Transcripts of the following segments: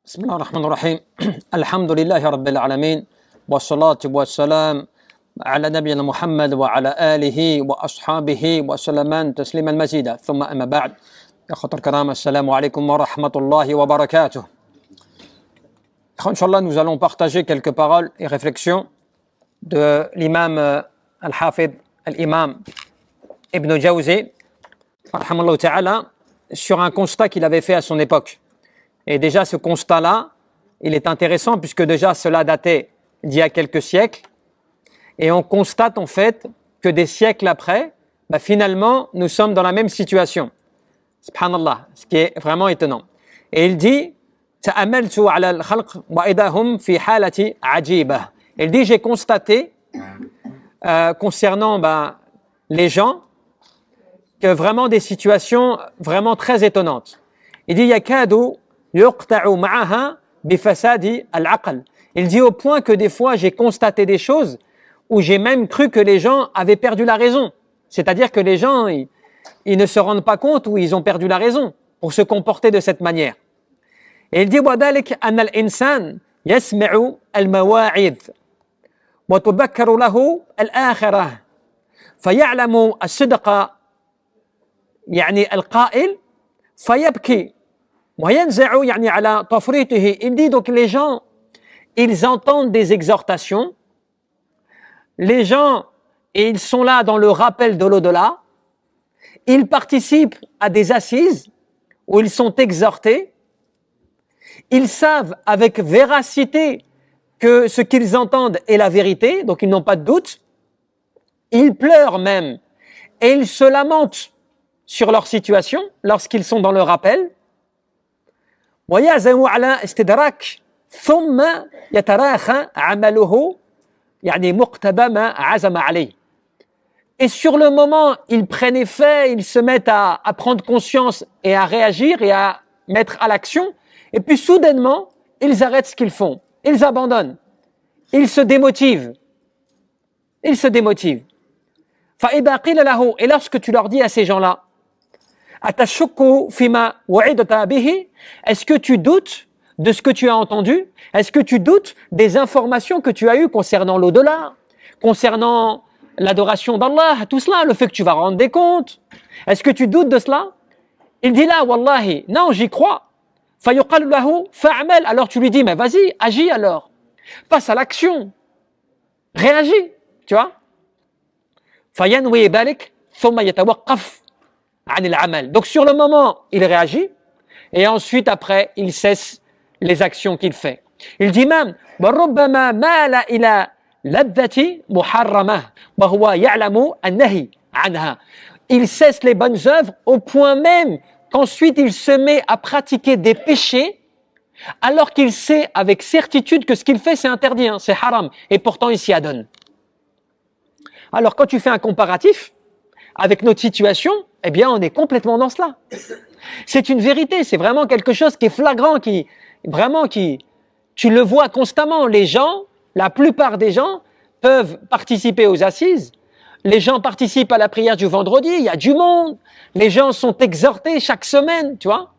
بسم الله الرحمن الرحيم الحمد لله رب العالمين والصلاة والسلام على نبينا محمد وعلى آله وأصحابه وسلم تسليما مزيدا ثم أما بعد أخوة الكرام السلام عليكم ورحمة الله وبركاته. Inch'Allah, nous allons partager quelques paroles et réflexions de l'imam al-Hafid al-Imam Ibn Jawzi rahimahullah ta'ala sur un constat qu'il avait fait à son époque. Et déjà ce constat-là, il est intéressant puisque déjà cela datait d'il y a quelques siècles. Et on constate en fait que des siècles après, finalement, nous sommes dans la même situation. Subhanallah, ce qui est vraiment étonnant. Et il dit, il dit, j'ai constaté concernant les gens que vraiment des situations vraiment très étonnantes. Il dit, il dit au point que des fois j'ai constaté des choses où j'ai même cru que les gens avaient perdu la raison. C'est-à-dire que les gens, ils ne se rendent pas compte où ils ont perdu la raison pour se comporter de cette manière. Et il dit وَذَلِكَ أَنَّ الْإِنسَانَ يَسْمِعُ الْمَوَاعِظ وَتُذَكَّرُ لَهُ الْآخِرَةَ فَيَعْلَمُ الصِّدْقَ يعني القائل فيبكي وينزع يعني على تفريطه. Il dit donc les gens, ils entendent des exhortations, les gens, ils sont là dans le rappel de l'au-delà, ils participent à des assises où ils sont exhortés, ils savent avec véracité que ce qu'ils entendent est la vérité, donc ils n'ont pas de doute, ils pleurent même et ils se lamentent sur leur situation lorsqu'ils sont dans le rappel. ويعزم على استدراك ثم يتراخى عمله يعني مقتضى ما عزم عليه. Et sur le moment, ils prennent effet, ils se mettent à prendre conscience et à réagir et à mettre à l'action. Et puis soudainement, ils arrêtent ce qu'ils font. Ils abandonnent. Ils se démotivent. Ils se démotivent. فإذا قيل له, et lorsque tu leur dis à ces gens-là, est-ce que tu doutes de ce que tu as entendu? Est-ce que tu doutes des informations que tu as eues concernant l'au-delà, concernant l'adoration d'Allah, tout cela, le fait que tu vas rendre des comptes? Est-ce que tu doutes de cela? Il dit là, wallahi, non, j'y crois. Alors tu lui dis, mais vas-y, agis alors. Passe à l'action. Réagis, tu vois? Donc sur le moment, il réagit et ensuite après, il cesse les actions qu'il fait. Il dit même il cesse les bonnes œuvres au point même qu'ensuite il se met à pratiquer des péchés alors qu'il sait avec certitude que ce qu'il fait c'est interdit, c'est haram, et pourtant il s'y adonne. Alors quand tu fais un comparatif avec notre situation, eh bien, on est complètement dans cela. C'est une vérité, c'est vraiment quelque chose qui est flagrant, tu le vois constamment. Les gens, la plupart des gens peuvent participer aux assises. Les gens participent à la prière du vendredi, il y a du monde. Les gens sont exhortés chaque semaine, tu vois.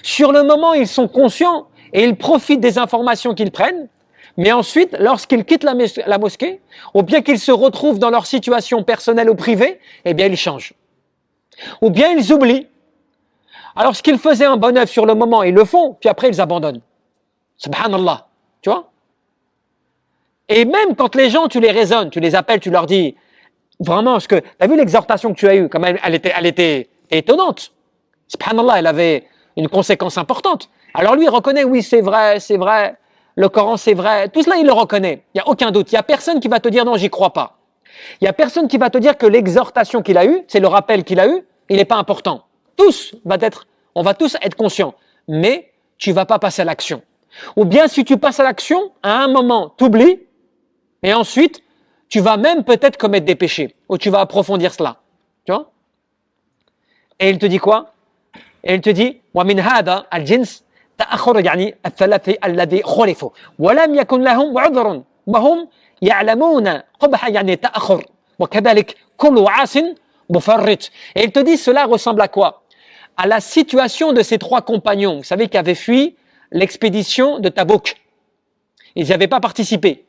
Sur le moment, ils sont conscients et ils profitent des informations qu'ils prennent. Mais ensuite, lorsqu'ils quittent la mosquée, ou bien qu'ils se retrouvent dans leur situation personnelle ou privée, eh bien, ils changent. Ou bien ils oublient. Alors, ce qu'ils faisaient en bonne œuvre sur le moment, ils le font, puis après, ils abandonnent. Subhanallah. Tu vois? Et même quand les gens, tu les raisonnes, tu les appelles, tu leur dis, vraiment, parce que, t'as vu l'exhortation que tu as eue, comme elle était étonnante. Subhanallah, elle avait une conséquence importante. Alors lui, il reconnaît, oui, c'est vrai, le Coran, c'est vrai, tout cela, il le reconnaît. Il n'y a aucun doute. Il n'y a personne qui va te dire non, j'y crois pas. Il n'y a personne qui va te dire que l'exhortation qu'il a eue, c'est le rappel qu'il a eu, il n'est pas important. On va tous être conscients. Mais tu ne vas pas passer à l'action. Ou bien si tu passes à l'action, à un moment, tu oublies, et ensuite, tu vas même peut-être commettre des péchés, ou tu vas approfondir cela. Tu vois? Et il te dit quoi? Et il te dit, وَمِنْ هَذَا الْجِنْسِ تأخر يعني الثلاثة الذي خلفوا ولم يكن لهم عذر وهم يعلمون قبح يعني تأخر وكذلك كل عاص مفرط. Et il te dit cela ressemble à quoi? À la situation de ces trois compagnons, vous savez, qui avaient fui l'expédition de Tabouk. Ils n'y avaient pas participé.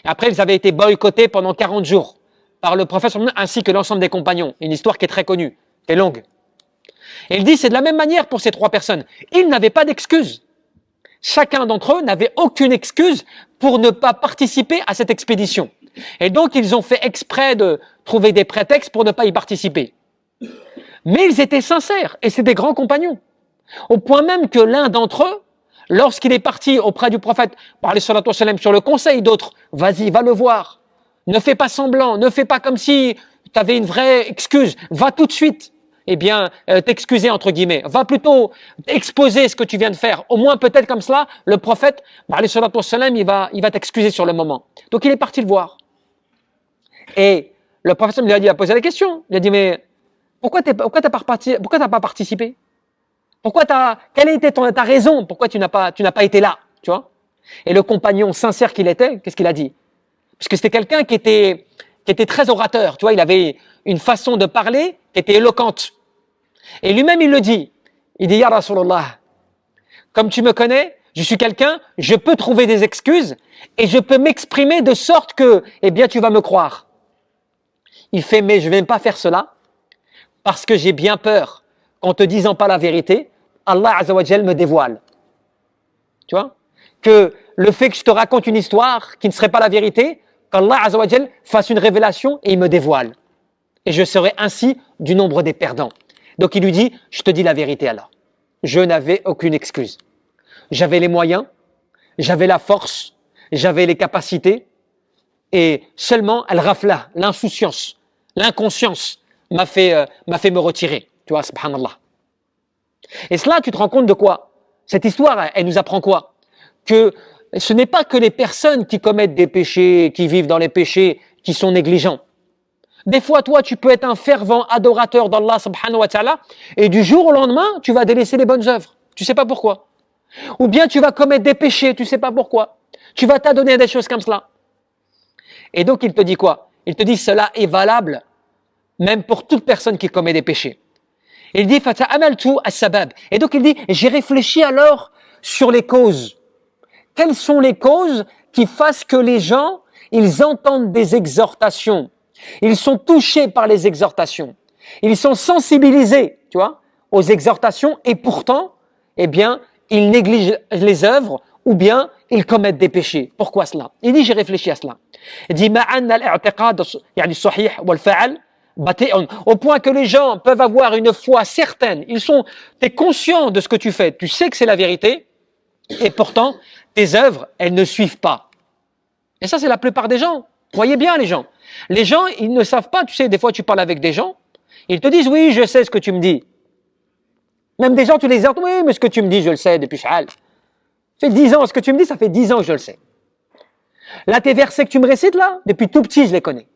Et après, ils avaient été boycottés pendant 40 jours par le prophète ainsi que l'ensemble des compagnons. Une histoire qui est très connue, qui est longue. Et il dit, c'est de la même manière pour ces 3 personnes. Ils n'avaient pas d'excuse. Chacun d'entre eux n'avait aucune excuse pour ne pas participer à cette expédition. Et donc, ils ont fait exprès de trouver des prétextes pour ne pas y participer. Mais ils étaient sincères, et c'est des grands compagnons. Au point même que l'un d'entre eux, lorsqu'il est parti auprès du prophète, sur le conseil d'autres, vas-y, va le voir. Ne fais pas semblant, ne fais pas comme si tu avais une vraie excuse. Va tout de suite, t'excuser entre guillemets. Va plutôt exposer ce que tu viens de faire. Au moins, peut-être comme cela, le prophète, il va t'excuser sur le moment. Donc, il est parti le voir. Et le prophète lui a posé la question. Il a dit, mais pourquoi t'as pas participé? Quelle était ta raison? Pourquoi tu n'as pas été là? Tu vois? Et le compagnon sincère qu'il était, qu'est-ce qu'il a dit? Parce que c'était quelqu'un qui était très orateur. Tu vois, il avait une façon de parler qui était éloquente. Et lui-même, il le dit. Il dit, Ya Rasulallah, comme tu me connais, je suis quelqu'un, je peux trouver des excuses et je peux m'exprimer de sorte que, tu vas me croire. Il fait, mais je ne vais pas faire cela parce que j'ai bien peur qu'en te disant pas la vérité, Allah Azza wa Jal me dévoile. Tu vois? Que le fait que je te raconte une histoire qui ne serait pas la vérité, qu'Allah Azza wa Jal fasse une révélation et il me dévoile. Et je serai ainsi du nombre des perdants. Donc il lui dit, je te dis la vérité alors. Je n'avais aucune excuse. J'avais les moyens, j'avais la force, j'avais les capacités, et seulement al-ghafla, l'insouciance, l'inconscience m'a fait me retirer. Tu vois, subhanallah. Et cela, tu te rends compte de quoi? Cette histoire, elle nous apprend quoi? Que ce n'est pas que les personnes qui commettent des péchés, qui vivent dans les péchés, qui sont négligents. Des fois, toi, tu peux être un fervent adorateur d'Allah subhanahu wa ta'ala, et du jour au lendemain, tu vas délaisser les bonnes œuvres. Tu sais pas pourquoi. Ou bien tu vas commettre des péchés, tu sais pas pourquoi. Tu vas t'adonner à des choses comme cela. Et donc, il te dit quoi? Il te dit, cela est valable, même pour toute personne qui commet des péchés. Il dit, fata'amaltu as-sabab. Et donc, il dit, j'ai réfléchi alors sur les causes. Quelles sont les causes qui fassent que les gens, ils entendent des exhortations? Ils sont touchés par les exhortations. Ils sont sensibilisés, tu vois, aux exhortations, et pourtant, ils négligent les œuvres, ou bien ils commettent des péchés. Pourquoi cela? Il dit, j'ai réfléchi à cela. Il dit, au point que les gens peuvent avoir une foi certaine. T'es conscient de ce que tu fais, tu sais que c'est la vérité, et pourtant, tes œuvres, elles ne suivent pas. Et ça, c'est la plupart des gens. Voyez bien les gens. Les gens, ils ne savent pas, tu sais, des fois tu parles avec des gens, ils te disent, oui, je sais ce que tu me dis. Même des gens, tu les entends, oui, mais ce que tu me dis, je le sais depuis Sha'al. Ça fait 10 ans, ce que tu me dis, ça fait 10 ans que je le sais. Là, tes versets que tu me récites, là, depuis tout petit, je les connais.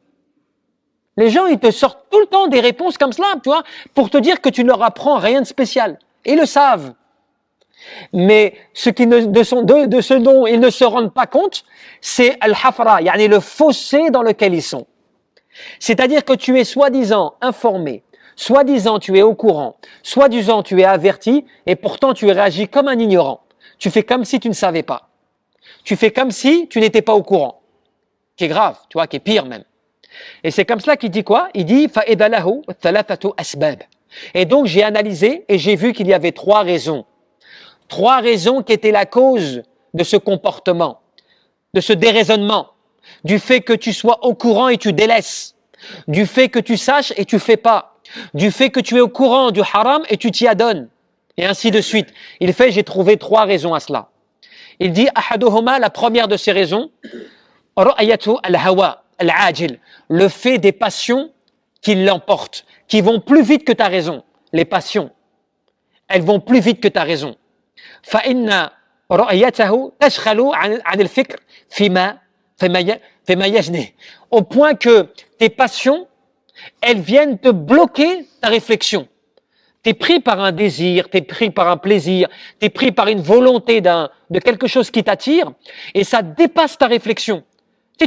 Les gens, ils te sortent tout le temps des réponses comme cela, tu vois, pour te dire que tu ne leur apprends rien de spécial. Ils le savent. Mais de ce dont ils ne se rendent pas compte, c'est al-hafra, yani le fossé dans lequel ils sont. C'est-à-dire que tu es soi-disant informé, soi-disant tu es au courant, soi-disant tu es averti, et pourtant tu réagis comme un ignorant. Tu fais comme si tu ne savais pas. Tu fais comme si tu n'étais pas au courant. Qui est grave, tu vois, qui est pire même. Et c'est comme cela qu'il dit quoi? Il dit فَإِذَا لَهُ ثَلَاثَةُ أَسْبَابٍ. Et donc j'ai analysé et j'ai vu qu'il y avait 3 raisons. 3 raisons qui étaient la cause de ce comportement, de ce déraisonnement, du fait que tu sois au courant et tu délaisses, du fait que tu saches et tu fais pas, du fait que tu es au courant du haram et tu t'y adonnes, et ainsi de suite. Il fait, j'ai trouvé 3 raisons à cela. Il dit, ahaduhuma, la première de ces raisons, ra'ayatu al-hawa al-ajil, le fait des passions qui l'emportent, qui vont plus vite que ta raison. Les passions, elles vont plus vite que ta raison. فإن رؤيته تشغل عن الفكر فيما يجنيه. Au point que tes passions, elles viennent te bloquer ta réflexion. T'es pris par un désir, t'es pris par un plaisir, t'es pris par une volonté de quelque chose qui t'attire, et ça dépasse ta réflexion.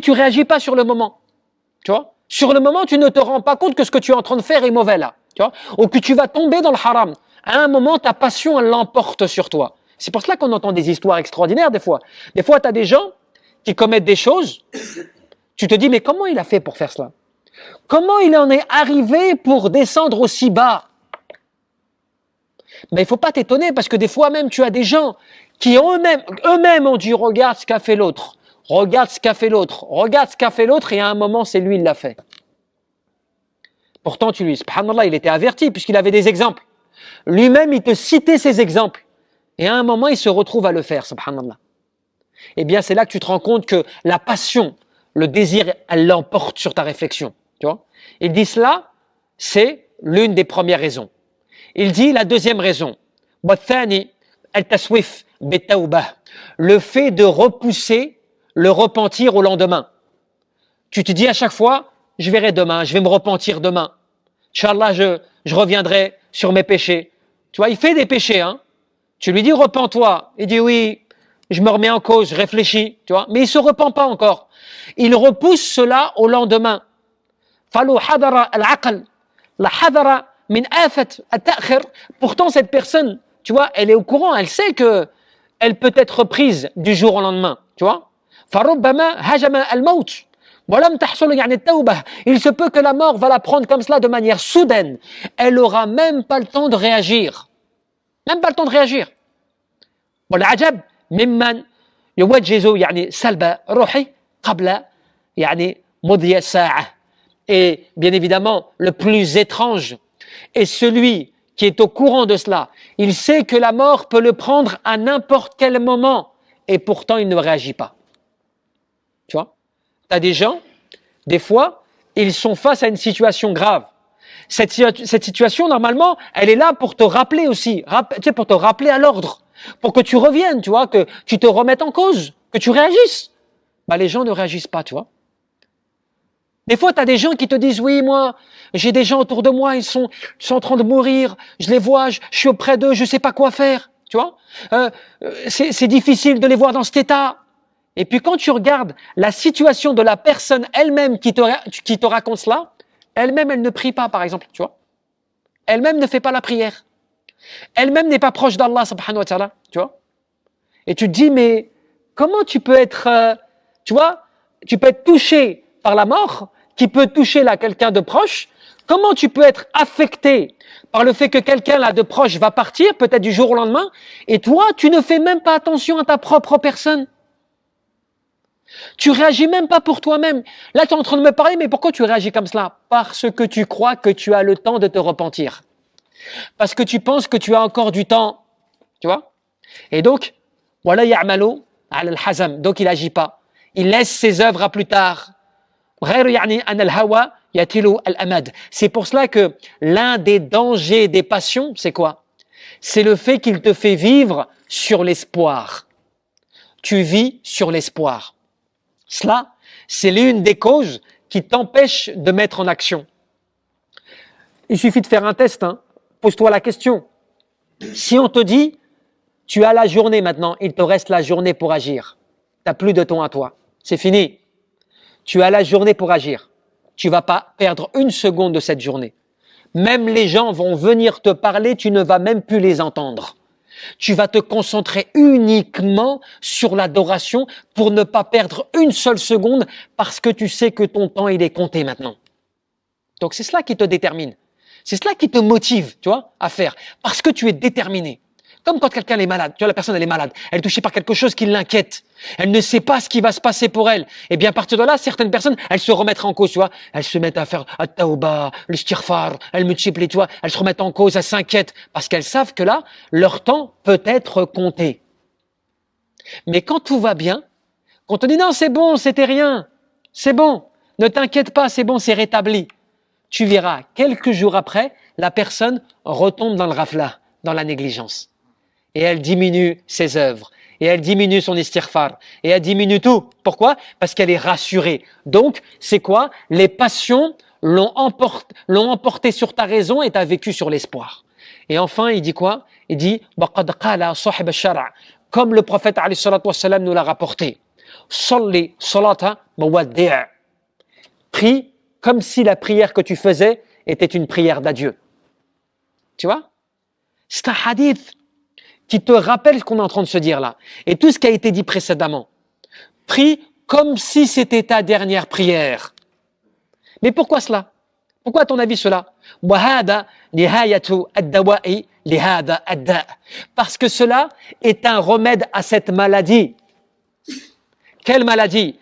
Tu réagis pas sur le moment. Tu vois? Sur le moment, tu ne te rends pas compte que ce que tu es en train de faire est mauvais là. Tu vois? Ou que tu vas tomber dans le haram. À un moment, ta passion, elle l'emporte sur toi. C'est pour cela qu'on entend des histoires extraordinaires des fois. Des fois, tu as des gens qui commettent des choses, tu te dis, mais comment il a fait pour faire cela? Comment il en est arrivé pour descendre aussi bas? Mais il ne faut pas t'étonner parce que des fois même, tu as des gens qui eux-mêmes ont dit, regarde ce qu'a fait l'autre, regarde ce qu'a fait l'autre, regarde ce qu'a fait l'autre, et à un moment, c'est lui qui l'a fait. Pourtant, tu lui dis, subhanallah, il était averti puisqu'il avait des exemples. Lui-même, il te citait ces exemples. Et à un moment, il se retrouve à le faire, subhanallah. Eh bien, c'est là que tu te rends compte que la passion, le désir, elle l'emporte sur ta réflexion. Tu vois? Il dit cela, c'est l'une des premières raisons. Il dit la deuxième raison, le fait de repousser le repentir au lendemain. Tu te dis à chaque fois, je verrai demain, je vais me repentir demain. Inch'Allah, je reviendrai sur mes péchés. Tu vois, il fait des péchés, hein. Tu lui dis, repens-toi. Il dit, oui, je me remets en cause, je réfléchis, tu vois. Mais il ne se repent pas encore. Il repousse cela au lendemain. Pourtant, cette personne, tu vois, elle est au courant, elle sait que elle peut être reprise du jour au lendemain, tu vois. Il se peut que la mort va la prendre comme cela de manière soudaine. Elle n'aura même pas le temps de réagir. Même pas le temps de réagir. والعجب ممن يوجز يعني سلب روحي قبل يعني مضي ساعة. Et bien évidemment, le plus étrange est celui qui est au courant de cela. Il sait que la mort peut le prendre à n'importe quel moment et pourtant il ne réagit pas. Tu vois? Tu as des gens, des fois, ils sont face à une situation grave. Cette situation, normalement, elle est là pour te rappeler aussi, tu sais, pour te rappeler à l'ordre, pour que tu reviennes, tu vois, que tu te remettes en cause, que tu réagisses. Bah, les gens ne réagissent pas, tu vois. Des fois, tu as des gens qui te disent, oui, moi, j'ai des gens autour de moi, ils sont en train de mourir, je les vois, je suis auprès d'eux, je ne sais pas quoi faire, tu vois. C'est difficile de les voir dans cet état. Et puis quand tu regardes la situation de la personne elle-même qui te raconte cela, elle-même, elle ne prie pas, par exemple, tu vois. Elle-même ne fait pas la prière. Elle-même n'est pas proche d'Allah, subhanahu wa ta'ala, tu vois. Et tu te dis, mais comment tu peux être, tu vois, tu peux être touché par la mort, qui peut toucher là quelqu'un de proche. Comment tu peux être affecté par le fait que quelqu'un là de proche va partir, peut-être du jour au lendemain, et toi, tu ne fais même pas attention à ta propre personne. Tu réagis même pas pour toi-même. Là, tu es en train de me parler, mais pourquoi tu réagis comme cela? Parce que tu crois que tu as le temps de te repentir. Parce que tu penses que tu as encore du temps. Tu vois? Et donc, voilà ya'malu ala al-hazam. Donc, il agit pas. Il laisse ses œuvres à plus tard. C'est pour cela que l'un des dangers des passions, c'est quoi? C'est le fait qu'il te fait vivre sur l'espoir. Tu vis sur l'espoir. Cela, c'est l'une des causes qui t'empêche de mettre en action. Il suffit de faire un test, hein. Pose-toi la question. Si on te dit, tu as la journée maintenant, il te reste la journée pour agir. Tu n'as plus de temps à toi. C'est fini. Tu as la journée pour agir. Tu ne vas pas perdre une seconde de cette journée. Même les gens vont venir te parler, tu ne vas même plus les entendre. Tu vas te concentrer uniquement sur l'adoration pour ne pas perdre une seule seconde parce que tu sais que ton temps, il est compté maintenant. Donc c'est cela qui te détermine. C'est cela qui te motive, tu vois, à faire. Parce que tu es déterminé. Comme quand quelqu'un est malade, tu vois, la personne elle est malade, elle est touchée par quelque chose qui l'inquiète. Elle ne sait pas ce qui va se passer pour elle. Et bien à partir de là, certaines personnes, elles se remettent en cause, tu vois. Elles se mettent à faire at-tawba, l'istighfar, elles multiplient, tu vois. Elles se remettent en cause, elles s'inquiètent parce qu'elles savent que là, leur temps peut être compté. Mais quand tout va bien, quand on te dit non, c'est bon, c'était rien, c'est bon, ne t'inquiète pas, c'est bon, c'est rétabli. Tu verras, quelques jours après, la personne retombe dans le rafla, dans la négligence. Et elle diminue ses œuvres, et elle diminue son istighfar, et elle diminue tout. Pourquoi? Parce qu'elle est rassurée. Donc, c'est quoi? Les passions l'ont emporté sur ta raison et t'as vécu sur l'espoir. Et enfin, il dit quoi? Il dit, comme le prophète alayhi salatu wassalam nous l'a rapporté. Salli salata muwaddi'. Prie comme si la prière que tu faisais était une prière d'adieu. Tu vois? C'est un hadith qui te rappelle ce qu'on est en train de se dire là. Et tout ce qui a été dit précédemment. Prie comme si c'était ta dernière prière. Mais pourquoi cela? Pourquoi à ton avis cela? Parce que cela est un remède à cette maladie. Quelle maladie?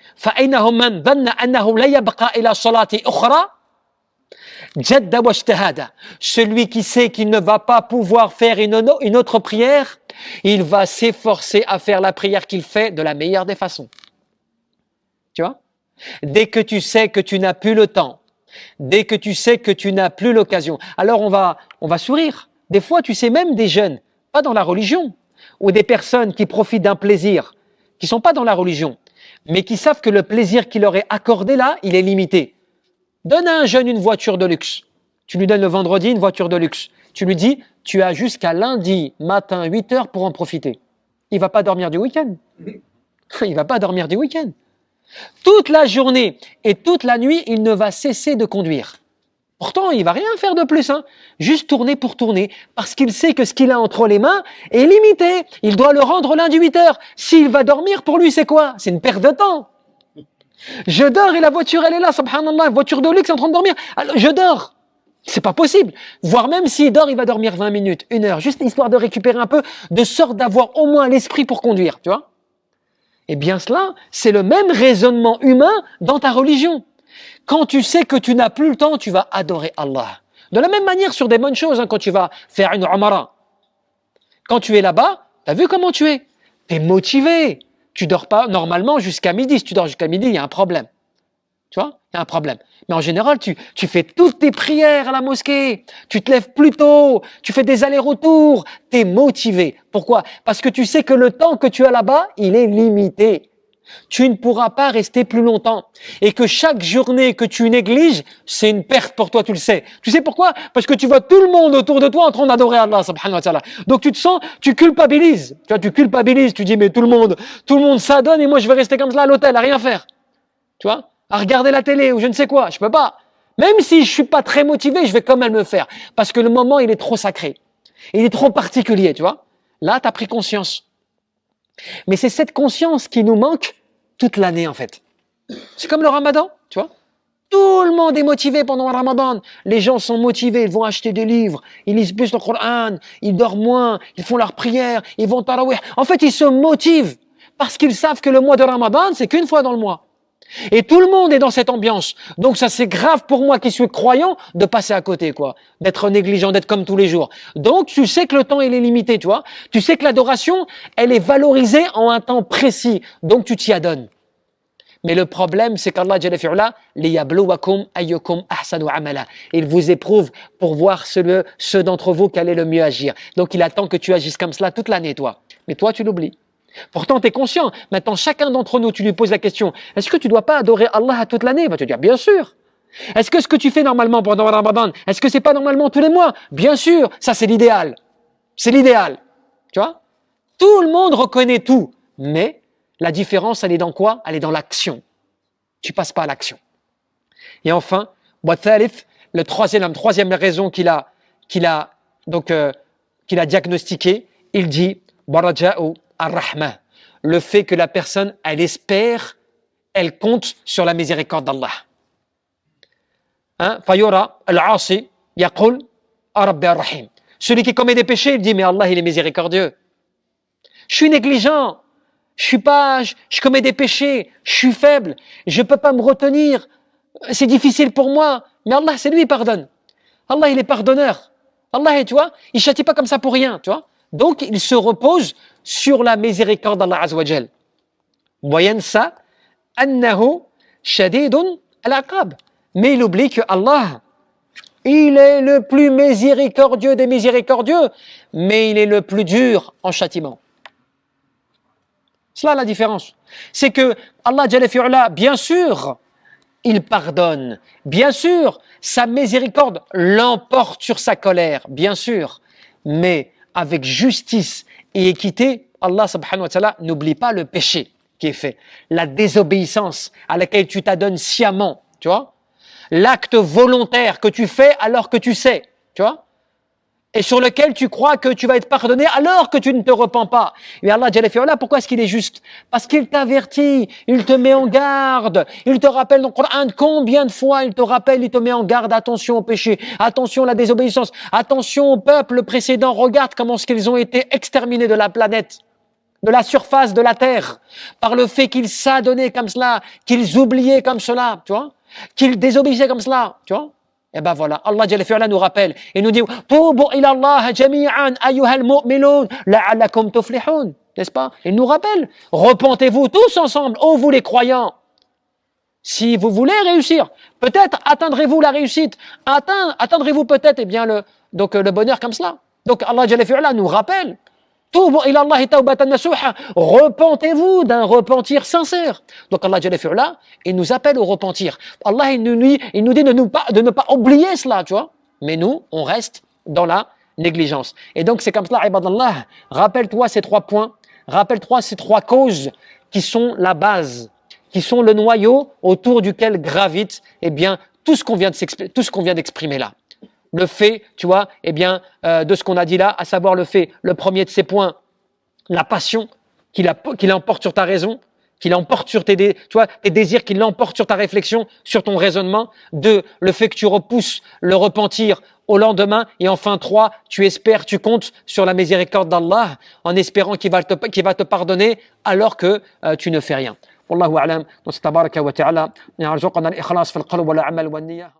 Celui qui sait qu'il ne va pas pouvoir faire une autre prière, il va s'efforcer à faire la prière qu'il fait de la meilleure des façons. Tu vois? Dès que tu sais que tu n'as plus le temps, dès que tu sais que tu n'as plus l'occasion, alors on va sourire. Des fois, tu sais, même des jeunes, pas dans la religion, ou des personnes qui profitent d'un plaisir, qui sont pas dans la religion, mais qui savent que le plaisir qu'il leur est accordé là, il est limité. Donne à un jeune une voiture de luxe. Tu lui donnes le vendredi une voiture de luxe. Tu lui dis, tu as jusqu'à lundi matin 8h pour en profiter. Il va pas dormir du week-end. Il va pas dormir du week-end. Toute la journée et toute la nuit, il ne va cesser de conduire. Pourtant, il va rien faire de plus, hein. Juste tourner pour tourner, parce qu'il sait que ce qu'il a entre les mains est limité. Il doit le rendre lundi 8h. S'il va dormir, pour lui, c'est quoi? C'est une perte de temps. Je dors et la voiture, elle est là, subhanallah, voiture de luxe en train de dormir. Alors, je dors. C'est pas possible. Voire même s'il dort, il va dormir 20 minutes, 1 heure, juste histoire de récupérer un peu, de sorte d'avoir au moins l'esprit pour conduire, tu vois? Eh bien cela, c'est le même raisonnement humain dans ta religion. Quand tu sais que tu n'as plus le temps, tu vas adorer Allah. De la même manière sur des bonnes choses, hein, quand tu vas faire une umrah. Quand tu es là-bas, t'as vu comment tu es? T'es motivé. Tu dors pas normalement jusqu'à midi. Si tu dors jusqu'à midi, il y a un problème. Tu vois? Il y a un problème. Mais en général, tu fais toutes tes prières à la mosquée. Tu te lèves plus tôt. Tu fais des allers-retours. T'es motivé. Pourquoi? Parce que tu sais que le temps que tu as là-bas, il est limité. Tu ne pourras pas rester plus longtemps. Et que chaque journée que tu négliges, c'est une perte pour toi, tu le sais. Tu sais pourquoi? Parce que tu vois tout le monde autour de toi en train d'adorer Allah, subhanahu wa ta'ala. Donc tu te sens, tu culpabilises. Tu vois, tu culpabilises, tu dis, mais tout le monde s'adonne et moi je vais rester comme ça à l'hôtel, à rien faire. Tu vois? À regarder la télé ou je ne sais quoi. Je peux pas. Même si je suis pas très motivé, je vais quand même le faire. Parce que le moment, il est trop sacré. Il est trop particulier, tu vois? Là, tu as pris conscience. Mais c'est cette conscience qui nous manque toute l'année, en fait. C'est comme le ramadan, tu vois. Tout le monde est motivé pendant le ramadan. Les gens sont motivés, ils vont acheter des livres, ils lisent plus le Coran, ils dorment moins, ils font leurs prières, ils vont tarawih. En fait, ils se motivent parce qu'ils savent que le mois de ramadan, c'est qu'une fois dans le mois. Et tout le monde est dans cette ambiance. Donc ça, c'est grave pour moi qui suis croyant de passer à côté, quoi. D'être négligent, d'être comme tous les jours. Donc tu sais que le temps, il est limité, tu vois. Tu sais que l'adoration, elle est valorisée en un temps précis. Donc tu t'y adonnes. Mais le problème, c'est qu'Allah Jalla fi'ala, liyabluwakum ayyukum ahsanu amala. Il vous éprouve pour voir ceux d'entre vous quel est le mieux agir. Donc il attend que tu agisses comme cela toute l'année, toi. Mais toi, tu l'oublies. Pourtant, tu es conscient. Maintenant, chacun d'entre nous, tu lui poses la question, est-ce que tu ne dois pas adorer Allah toute l'année? Il va te dire, bien sûr. Est-ce que ce que tu fais normalement pendant le Ramadan, est-ce que c'est pas normalement tous les mois? Bien sûr. Ça, c'est l'idéal. C'est l'idéal. Tu vois? Tout le monde reconnaît tout. Mais la différence, elle est dans quoi? Elle est dans l'action. Tu passes pas à l'action. Et enfin, la troisième raison qu'il a diagnostiqué, il dit, baraja'u ar-rahma, le fait que la personne, elle espère, elle compte sur la miséricorde d'Allah. Fayura al-asi yaqul rabbi ar-rahim. Celui qui commet des péchés, il dit mais Allah il est miséricordieux. Je suis négligent, je commets des péchés, je suis faible, je peux pas me retenir, c'est difficile pour moi, mais Allah c'est lui qui pardonne. Allah il est pardonneur. Allah, tu vois, il châtie pas comme ça pour rien, tu vois. Donc il se repose sur la miséricorde d'Allah Azza wa Jal. Wayansa annahu shadidun al-aqab. Mais il oublie que Allah, il est le plus miséricordieux des miséricordieux, mais il est le plus dur en châtiment. C'est là la différence. C'est que Allah Jalla fi'ala, bien sûr, il pardonne. Bien sûr, sa miséricorde l'emporte sur sa colère, bien sûr. Mais avec justice et équité, Allah subhanahu wa ta'ala n'oublie pas le péché qui est fait. La désobéissance à laquelle tu t'adonnes sciemment, tu vois. L'acte volontaire que tu fais alors que tu sais, tu vois. et sur lequel tu crois que tu vas être pardonné alors que tu ne te repens pas. Et Allah Jalla fi'ala, pourquoi est-ce qu'il est juste? Parce qu'il t'avertit, il te met en garde, il te rappelle dans le Coran combien de fois il te rappelle, il te met en garde, attention au péché, attention à la désobéissance, attention au peuple précédent, regarde comment est-ce qu'ils ont été exterminés de la planète, de la surface de la terre, par le fait qu'ils s'adonnaient comme cela, qu'ils oubliaient comme cela, tu vois, qu'ils désobéissaient comme cela, tu vois. Et ben voilà, Allah Jalla fi'ala nous rappelle et nous dit Toubu ila Allah jami'an ayyuhal mu'minun la'allakum tuflihun, n'est-ce pas? Il nous rappelle, repentez-vous tous ensemble, ô vous les croyants, si vous voulez réussir. Peut-être atteindrez-vous la réussite, atteindrez-vous peut-être le bonheur comme cela. Donc Allah Jalla fi'ala nous rappelle Toubu ila Allah tawbatan nasuha, repentez-vous d'un repentir sincère. Donc Allah Jalla fi'ala, il nous appelle au repentir. Allah il nous dit de ne pas oublier cela, tu vois. Mais nous, on reste dans la négligence. Et donc c'est comme cela, ibadallah, rappelle-toi ces 3 points, rappelle-toi ces 3 causes qui sont la base, qui sont le noyau autour duquel gravite tout ce qu'on vient d'exprimer là. Le fait, tu vois, de ce qu'on a dit là, à savoir le premier de ces points, la passion qui l'emporte sur ta raison, qui l'emporte sur tes désirs, qui l'emporte sur ta réflexion, sur ton raisonnement. 2, le fait que tu repousses le repentir au lendemain. Et enfin 3, tu espères, tu comptes sur la miséricorde d'Allah en espérant qu'il va te pardonner alors que tu ne fais rien. Wallahu a'lam. Tabaraka wa ta'ala yarzuqna al-ikhlas fil qalb wal amal wan niyyah.